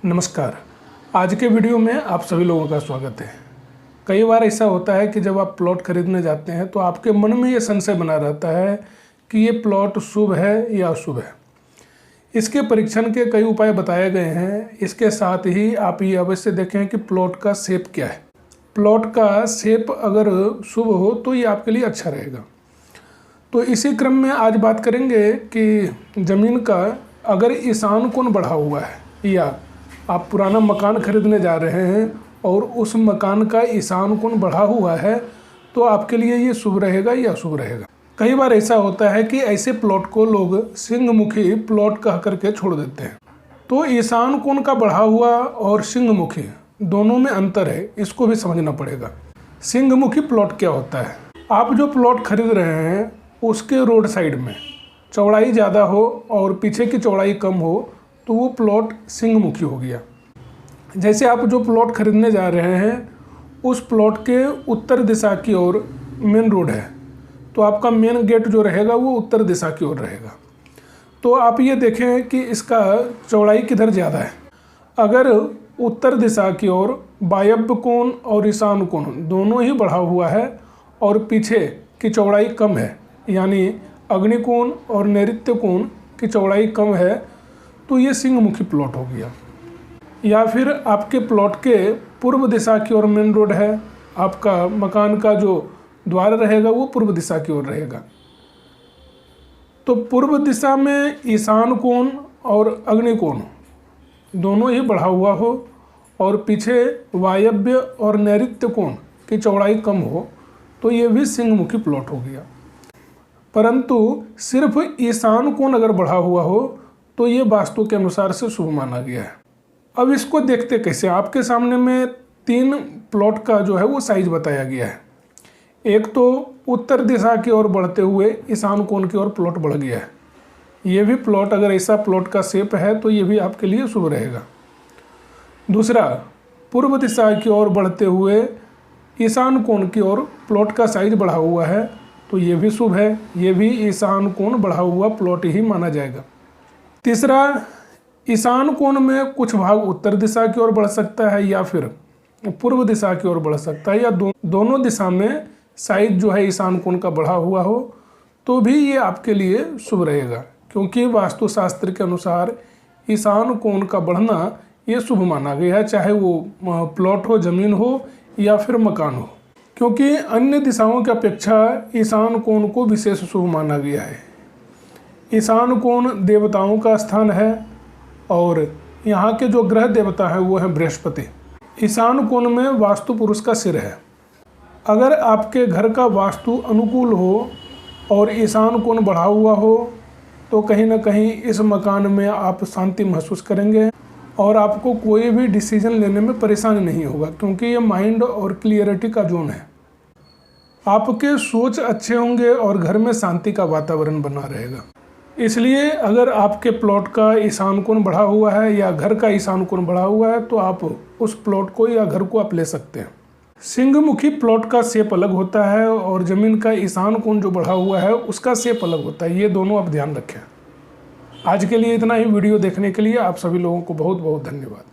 नमस्कार। आज के वीडियो में आप सभी लोगों का स्वागत है। कई बार ऐसा होता है कि जब आप प्लॉट खरीदने जाते हैं तो आपके मन में ये संशय बना रहता है कि ये प्लॉट शुभ है या अशुभ है। इसके परीक्षण के कई उपाय बताए गए हैं। इसके साथ ही आप ये अवश्य देखें कि प्लॉट का शेप क्या है। प्लॉट का शेप अगर शुभ हो तो ये आपके लिए अच्छा रहेगा। तो इसी क्रम में आज बात करेंगे कि ज़मीन का अगर ईशान कोण बढ़ा हुआ है या आप पुराना मकान खरीदने जा रहे हैं और उस मकान का ईशान कोण बढ़ा हुआ है तो आपके लिए ये शुभ रहेगा या अशुभ रहेगा। कई बार ऐसा होता है कि ऐसे प्लॉट को लोग सिंहमुखी प्लॉट कह करके छोड़ देते हैं। तो ईशान कोण का बढ़ा हुआ और सिंहमुखी दोनों में अंतर है, इसको भी समझना पड़ेगा। सिंहमुखी प्लॉट क्या होता है? आप जो प्लॉट खरीद रहे हैं उसके रोड साइड में चौड़ाई ज़्यादा हो और पीछे की चौड़ाई कम हो तो वो प्लॉट सिंहमुखी हो गया। जैसे आप जो प्लॉट खरीदने जा रहे हैं उस प्लॉट के उत्तर दिशा की ओर मेन रोड है तो आपका मेन गेट जो रहेगा वो उत्तर दिशा की ओर रहेगा। तो आप ये देखें कि इसका चौड़ाई किधर ज़्यादा है। अगर उत्तर दिशा की ओर वायव्य कोण और ईशान कोण दोनों ही बढ़ा हुआ है और पीछे की चौड़ाई कम है, यानी अग्निकोण और नैऋत्य कोण की चौड़ाई कम है, तो ये सिंहमुखी प्लॉट हो गया। या फिर आपके प्लॉट के पूर्व दिशा की ओर मेन रोड है, आपका मकान का जो द्वार रहेगा वो पूर्व दिशा की ओर रहेगा। तो पूर्व दिशा में ईशान कोण और अग्निकोण दोनों ही बढ़ा हुआ हो और पीछे वायव्य और नैऋत्य कोण की चौड़ाई कम हो तो ये भी सिंहमुखी प्लॉट हो गया। परंतु सिर्फ ईशान कोण अगर बढ़ा हुआ हो तो ये वास्तु के अनुसार से शुभ माना गया है। अब इसको देखते कैसे? आपके सामने में 3 प्लॉट का जो है वो साइज बताया गया है। एक तो उत्तर दिशा की ओर बढ़ते हुए ईशान कोण की ओर प्लॉट बढ़ गया है। ये भी प्लॉट अगर ऐसा प्लॉट का शेप है तो ये भी आपके लिए शुभ रहेगा। दूसरा, पूर्व दिशा की ओर बढ़ते हुए ईशान कोण की ओर प्लॉट का साइज बढ़ा हुआ है तो ये भी शुभ है। ये भी ईशान कोण बढ़ा हुआ प्लॉट ही माना जाएगा। तीसरा, ईशान कोण में कुछ भाग उत्तर दिशा की ओर बढ़ सकता है या फिर पूर्व दिशा की ओर बढ़ सकता है, या दोनों दिशा में साइज जो है ईशान कोण का बढ़ा हुआ हो तो भी ये आपके लिए शुभ रहेगा, क्योंकि वास्तुशास्त्र के अनुसार ईशान कोण का बढ़ना ये शुभ माना गया है, चाहे वो प्लॉट हो, ज़मीन हो या फिर मकान हो, क्योंकि अन्य दिशाओं की अपेक्षा ईशान कोण को विशेष शुभ माना गया है। ईशान कोण देवताओं का स्थान है और यहाँ के जो ग्रह देवता है वो है बृहस्पति। ईशान कोण में वास्तु पुरुष का सिर है। अगर आपके घर का वास्तु अनुकूल हो और ईशान कोण बढ़ा हुआ हो तो कहीं ना कहीं इस मकान में आप शांति महसूस करेंगे और आपको कोई भी डिसीजन लेने में परेशानी नहीं होगा, क्योंकि ये माइंड और क्लियरिटी का जोन है। आपके सोच अच्छे होंगे और घर में शांति का वातावरण बना रहेगा। इसलिए अगर आपके प्लॉट का ईशान कोण बढ़ा हुआ है या घर का ईशान कोण बढ़ा हुआ है तो आप उस प्लॉट को या घर को आप ले सकते हैं। सिंहमुखी प्लॉट का शेप अलग होता है और ज़मीन का ईशान कोण जो बढ़ा हुआ है उसका शेप अलग होता है। ये दोनों आप ध्यान रखें। आज के लिए इतना ही। वीडियो देखने के लिए आप सभी लोगों को बहुत बहुत धन्यवाद।